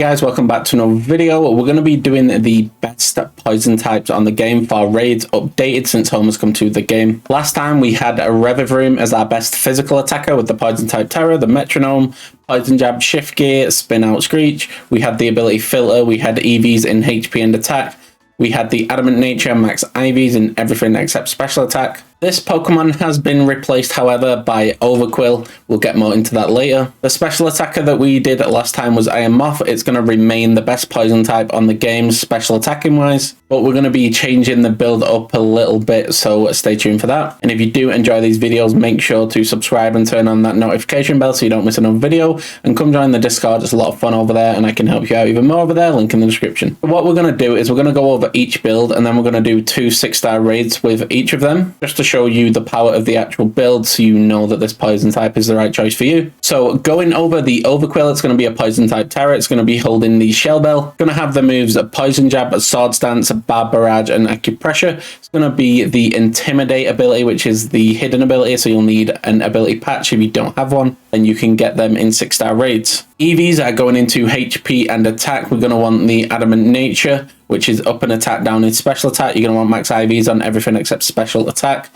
Guys, welcome back to another video. We're going to be doing the best poison types on the game for raids, updated since Homer's come to the game. Last time we had a Revivroom as our best physical attacker with the poison type Tera, the metronome, poison jab, shift gear, spin out, screech. We had the ability filter, we had EVs in HP and attack. We had the adamant nature, max IVs in everything except special attack. This Pokemon has been replaced, however, by Overquill. We'll get more into that later. The special attacker that we did last time was Iron Moth. It's going to remain the best poison type on the game, special attacking wise. But we're going to be changing the build up a little bit, so stay tuned for that. And if you do enjoy these videos, make sure to subscribe and turn on that notification bell so you don't miss another video. And come join the Discord. It's a lot of fun over there, and I can help you out even more over there. Link in the description. What we're going to do is we're going to go over each build, and then we're going to do 2 6-star raids with each of them, just to show you the power of the actual build so you know that this poison type is the right choice for you. So going over the Overquill, it's going to be a poison type Tera. It's going to be holding the Shell Bell. Going to have the moves Poison Jab, Sword Stance, Barb Barrage, and Acupressure. It's going to be the Intimidate ability, which is the hidden ability, so you'll need an ability patch if you don't have one, and you can get them in 6-star raids. EVs are going into HP and attack. We're going to want the Adamant Nature, which is up and attack, down in special attack. You're going to want max IVs on everything except special attack.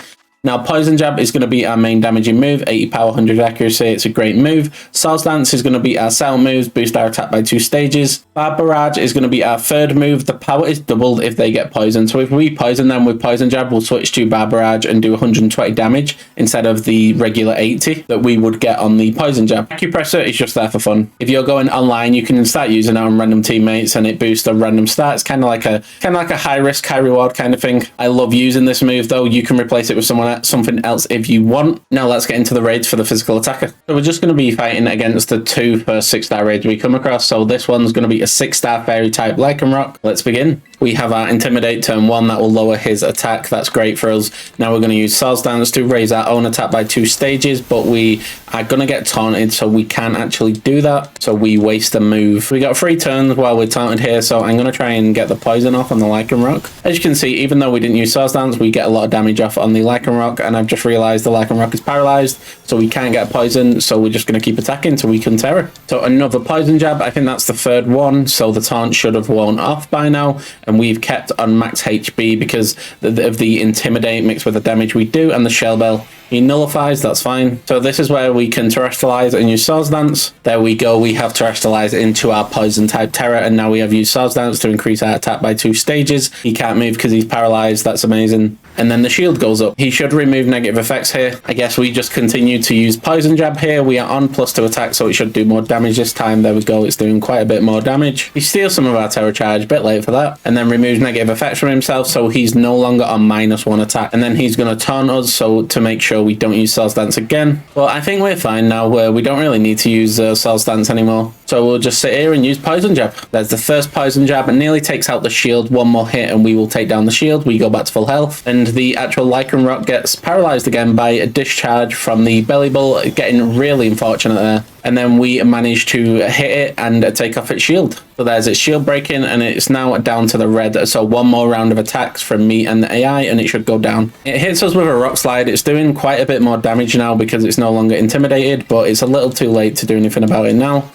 Now, Poison Jab is going to be our main damaging move, 80 power, 100 accuracy. It's a great move. Sword Dance is going to be our cell moves, boost our attack by 2 stages. Barb Barrage is going to be our third move. The power is doubled if they get poisoned. So if we poison them with Poison Jab, we'll switch to Barb Barrage and do 120 damage instead of the regular 80 that we would get on the Poison Jab. Acupressure is just there for fun. If you're going online, you can start using it on random teammates and it boosts a random stat. It's kind of like a high risk, high reward kind of thing. I love using this move though. You can replace it with something else if you want. Now let's get into the raids for the physical attacker. So we're just going to be fighting against the 2 first 6-star raids we come across. So this one's going to be a 6-star fairy type Lycanroc. Let's begin. We have our Intimidate turn 1 that will lower his attack. That's great for us. Now we're going to use Sword Dance to raise our own attack by 2 stages, but we are going to get taunted, so we can't actually do that. So we waste a move. We got 3 turns while we're taunted here, so I'm going to try and get the poison off on the Lycanroc. As you can see, even though we didn't use Sword Dance, we get a lot of damage off on the Lycanroc, and I've just realized the Lycanroc is paralyzed, so we can't get poison, so we're just going to keep attacking till we can Tera. So another Poison Jab. I think that's the 3rd one, so the taunt should have worn off by now, and we've kept on max HP because of the Intimidate mixed with the damage we do, and the Shell Bell. He nullifies, that's fine. So this is where we can Terrestrialize and use Sword Dance. There we go, we have Terrestrialized into our poison type Tera, and now we have used Sword Dance to increase our attack by 2 stages. He can't move because he's paralyzed, that's amazing. And then the shield goes up. He should remove negative effects here. I guess we just continue to use Poison Jab here. We are on +2 attack, so it should do more damage this time. There we go, it's doing quite a bit more damage. He steals some of our Terra Charge, a bit late for that, and then removes negative effects from himself, so he's no longer on -1 attack. And then he's going to taunt us, so to make sure we don't use Sword Dance again. Well, I think we're fine now, where we don't really need to use Sword Dance anymore. So we'll just sit here and use Poison Jab. There's the first Poison Jab. It nearly takes out the shield. 1 more hit and we will take down the shield. We go back to full health. And the actual Lycanroc gets paralyzed again by a discharge from the Belly Bull, getting really unfortunate there. And then we manage to hit it and take off its shield. So there's its shield breaking, and it's now down to the red. So 1 more round of attacks from me and the AI, and it should go down. It hits us with a Rock Slide. It's doing quite a bit more damage now because it's no longer intimidated, but it's a little too late to do anything about it now.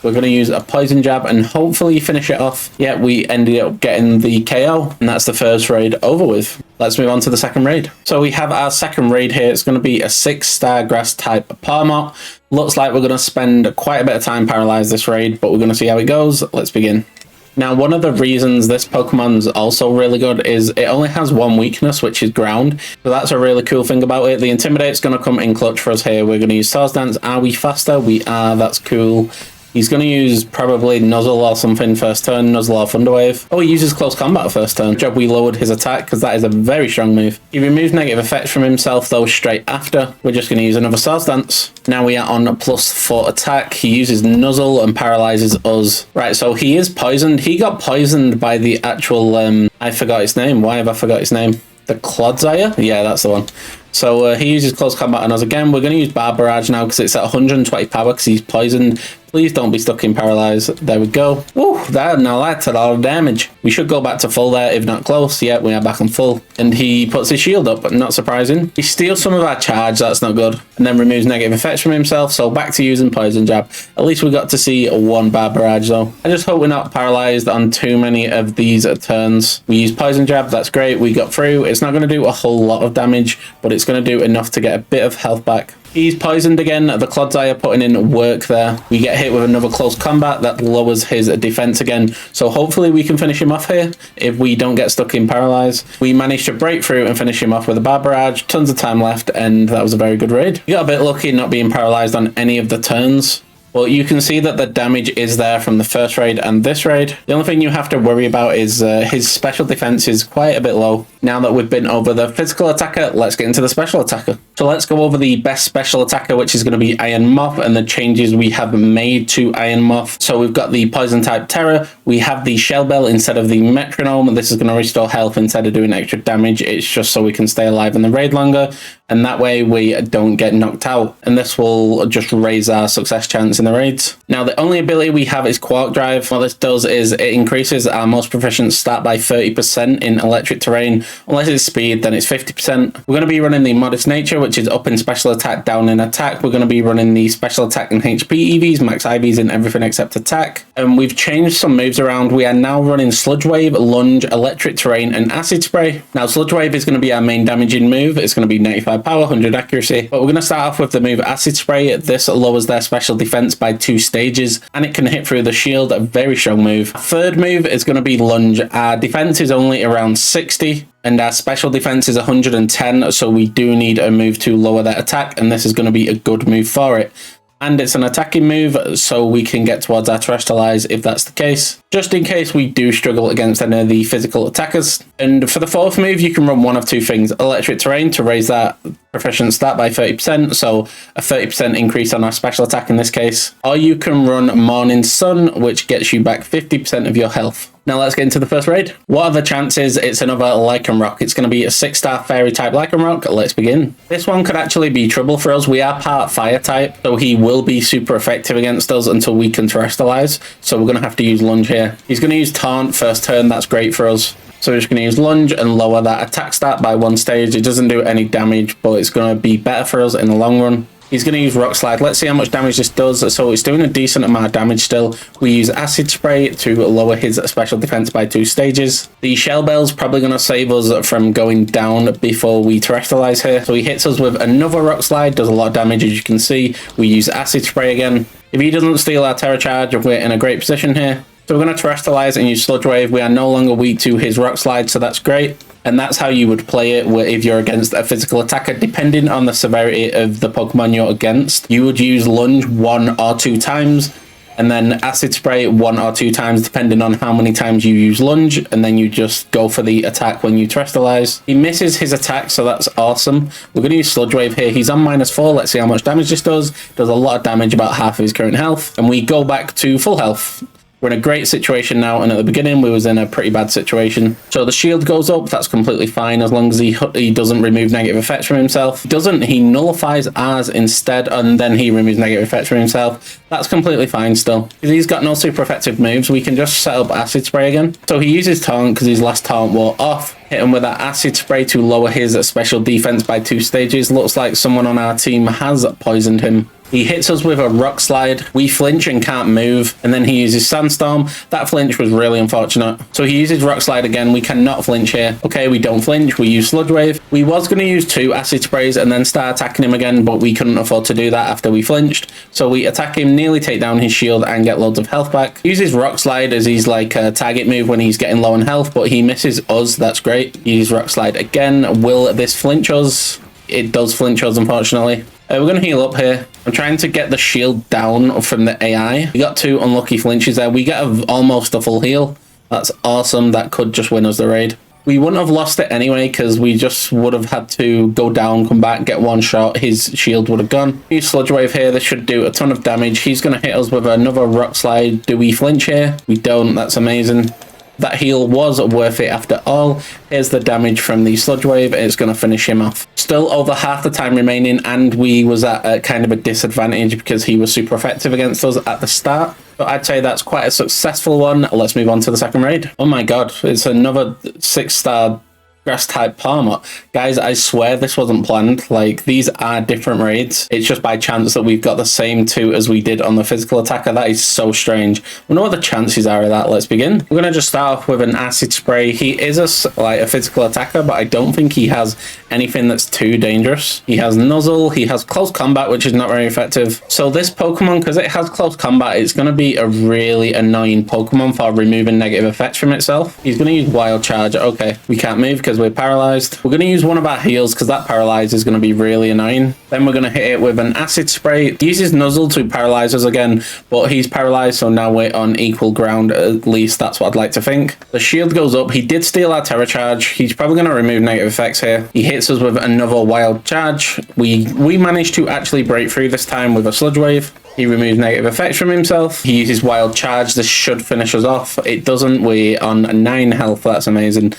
We're going to use a Poison Jab and hopefully finish it off. Yeah, we ended up getting the KO, and that's the first raid over with. Let's move on to the second raid. So we have our second raid here. It's going to be a 6-star grass type Parmot. Looks like we're going to spend quite a bit of time paralyzed this raid, but we're going to see how it goes. Let's begin. Now, one of the reasons this Pokemon's also really good is it only has 1 weakness, which is ground. So that's a really cool thing about it. The Intimidate's going to come in clutch for us here. We're going to use Sword Dance. Are we faster? We are. That's cool. He's going to use probably Nuzzle or something first turn, Nuzzle or Thunderwave. Oh, he uses Close Combat first turn. Good job we lowered his attack because that is a very strong move. He removes negative effects from himself though straight after. We're just going to use another Sword Dance. Now we are on +4 attack. He uses Nuzzle and paralyzes us. Right, so he is poisoned. He got poisoned by the actual, I forgot his name. Why have I forgot his name? The Clodsire? Yeah, that's the one. So he uses Close Combat on us again. We're going to use Barb Barrage now because it's at 120 power because he's poisoned. Please don't be stuck in paralyze. There we go. Woo, that's a lot of damage. We should go back to full there, if not close. Yeah, we are back on full. And he puts his shield up, not surprising. He steals some of our charge, that's not good. And then removes negative effects from himself, so back to using poison jab. At least we got to see one bar barrage though. I just hope we're not paralyzed on too many of these turns. We use poison jab, that's great. We got through. It's not going to do a whole lot of damage, but it's going to do enough to get a bit of health back. He's poisoned again. The Clods Eye are putting in work there. We get hit with another close combat that lowers his defense again. So hopefully we can finish him off here if we don't get stuck in paralyze. We managed to break through and finish him off with a bar barrage. Tons of time left, and that was a very good raid. We got a bit lucky not being paralyzed on any of the turns. Well, you can see that the damage is there from the first raid and this raid. The only thing you have to worry about is his special defense is quite a bit low. Now that we've been over the physical attacker, let's get into the special attacker. So let's go over the best special attacker, which is going to be Iron Moth, and the changes we have made to Iron Moth. So we've got the poison type Tera. We have the shell bell instead of the metronome. This is going to restore health instead of doing extra damage. It's just so we can stay alive in the raid longer, and that way we don't get knocked out. And this will just raise our success chance in the raids. Now, the only ability we have is Quark Drive. What this does is it increases our most proficient stat by 30% in electric terrain. Unless it's speed, then it's 50%. We're going to be running the Modest Nature, which is up in special attack, down in attack. We're going to be running the special attack and HP EVs, max IVs and everything except attack. And we've changed some moves around. We are now running Sludge Wave, Lunge, Electric Terrain, and Acid Spray. Now, Sludge Wave is going to be our main damaging move. It's going to be 95 power, 100 accuracy. But we're going to start off with the move Acid Spray. This lowers their special defense by 2 stages, and it can hit through the shield. A very strong move. Third move is going to be Lunge. Our defense is only around 60. And our special defense is 110, so we do need a move to lower that attack, and this is going to be a good move for it. And it's an attacking move, so we can get towards our Terrestrial Eyes if that's the case, just in case we do struggle against any of the physical attackers. And for the fourth move, you can run one of two things. Electric Terrain to raise that proficient stat by 30%, so a 30% increase on our special attack in this case. Or you can run Morning Sun, which gets you back 50% of your health. Now let's get into the first raid. What are the chances? It's another Lycan Rock. It's going to be a 6-star fairy type Lycan Rock. Let's begin. This one could actually be trouble for us. We are part fire type, so he will be super effective against us until we can terrestrialize. So we're going to have to use Lunge here. He's going to use Taunt first turn. That's great for us. So we're just going to use Lunge and lower that attack stat by 1 stage. It doesn't do any damage, but it's going to be better for us in the long run. He's going to use Rock Slide. Let's see how much damage this does. So it's doing a decent amount of damage still. We use Acid Spray to lower his special defense by 2 stages. The Shell Bell's probably going to save us from going down before we terrestrialize here. So he hits us with another Rock Slide, does a lot of damage as you can see. We use Acid Spray again. If he doesn't steal our Terra Charge, we're in a great position here. So we're going to terrestrialize and use Sludge Wave. We are no longer weak to his Rock Slide, so that's great. And that's how you would play it if you're against a physical attacker. Depending on the severity of the Pokemon you're against, you would use Lunge 1 or 2 times, and then Acid Spray 1 or 2 times, depending on how many times you use Lunge, and then you just go for the attack when you terrestrialize. He misses his attack, so that's awesome. We're going to use Sludge Wave here. He's on -4. Let's see how much damage this does. Does a lot of damage, about half of his current health, and we go back to full health. We're in a great situation now, and at the beginning we was in a pretty bad situation. So the shield goes up, that's completely fine as long as he doesn't remove negative effects from himself. He nullifies ours instead, and then he removes negative effects from himself. That's completely fine still. Because he's got no super effective moves, we can just set up Acid Spray again. So he uses Taunt because his last Taunt wore off. Hit him with that Acid Spray to lower his special defense by 2 stages. Looks like someone on our team has poisoned him. He hits us with a Rock Slide. We flinch and can't move, and then he uses Sandstorm. That flinch was really unfortunate. So he uses Rock Slide again. We cannot flinch here. Okay, we don't flinch. We use Sludge Wave. We was going to use 2 Acid Sprays and then start attacking him again, but we couldn't afford to do that after we flinched. So we attack him, nearly take down his shield, and get loads of health back. He uses Rock Slide as he's like a target move when he's getting low on health, but he misses us. That's great. He uses Rock Slide again. Will this flinch us? It does flinch us, unfortunately. We're going to heal up here. I'm trying to get the shield down from the AI. We got 2 unlucky flinches there. We get almost a full heal. That's awesome. That could just win us the raid. We wouldn't have lost it anyway because we just would have had to go down, come back, get 1 shot. His shield would have gone. Use Sludge Wave here. This should do a ton of damage. He's going to hit us with another Rock Slide. Do we flinch here? We don't. That's amazing. that heal was worth it after all. Here's the damage from the Sludge Wave. It's going to finish him off. Still over half the time remaining, and we was at a kind of a disadvantage because he was super effective against us at the start. But I'd say that's quite a successful one. Let's move on to the second raid. Oh my god, it's another 6-star grass type Palmer. Guys, I swear this wasn't planned. Like, these are different raids. It's just by chance that we've got the same 2 as we did on the physical attacker. That is so strange. We know what the chances are of that. Let's begin. We're going to just start off with an acid spray. He is a physical attacker, but I don't think he has anything that's too dangerous. He has nuzzle, he has close combat, which is not very effective. So this Pokemon, because it has close combat, it's going to be a really annoying Pokemon for removing negative effects from itself. He's going to use Wild Charge. Okay, we can't move because we're paralyzed. We're going to use one of our heals because that paralyze is going to be really annoying. Then we're going to hit it with an acid spray. He uses nuzzle to paralyze us again, but he's paralyzed, so now we're on equal ground. At least that's what I'd like to think. The shield goes up. He did steal our Tera charge. He's probably going to remove negative effects here. He hits us with another Wild Charge. We managed to actually break through this time with a Sludge Wave. He removes negative effects from himself. He uses Wild Charge. This should finish us off. It doesn't. We're on 9 health. That's amazing.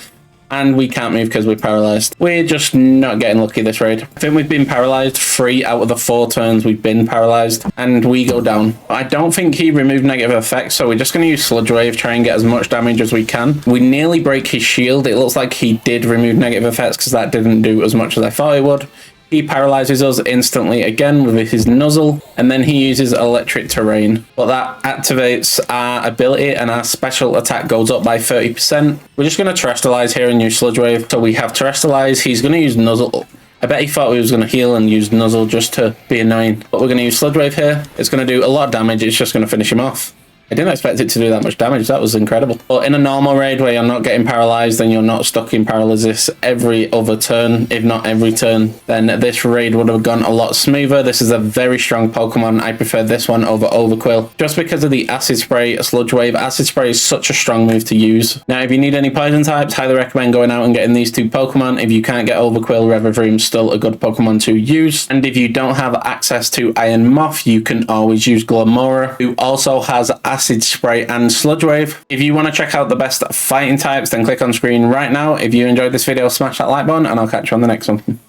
And we can't move because we're paralyzed. We're just not getting lucky this raid. I think we've been paralyzed 3 out of the 4 turns we've been paralyzed, and we go down. I don't think he removed negative effects, so we're just going to use Sludge Wave, try and get as much damage as we can. We nearly break his shield. It looks like he did remove negative effects because that didn't do as much as I thought it would. He paralyzes us instantly again with his nuzzle, and then he uses electric terrain. But that activates our ability, and our special attack goes up by 30%. We're just going to terrestrialize here and use Sludge Wave. So we have terrestrialize. He's going to use nuzzle. I bet he thought we was going to heal and use nuzzle just to be annoying. But we're going to use Sludge Wave here. It's going to do a lot of damage. It's just going to finish him off. I didn't expect it to do that much damage. That was incredible. But in a normal raid where you're not getting paralyzed and you're not stuck in paralysis every other turn, if not every turn, then this raid would have gone a lot smoother. This is a very strong Pokemon. I prefer this one over Overquill just because of the Acid Spray, Sludge Wave. Acid Spray is such a strong move to use. Now, if you need any poison types, highly recommend going out and getting these 2 Pokemon. If you can't get Overquill, Revivroom's still a good Pokemon to use. And if you don't have access to Iron Moth, you can always use Glamora, who also has Acid Spray and Sludge Wave. If you want to check out the best fighting types, then click on screen right now. If you enjoyed this video, smash that like button, and I'll catch you on the next one.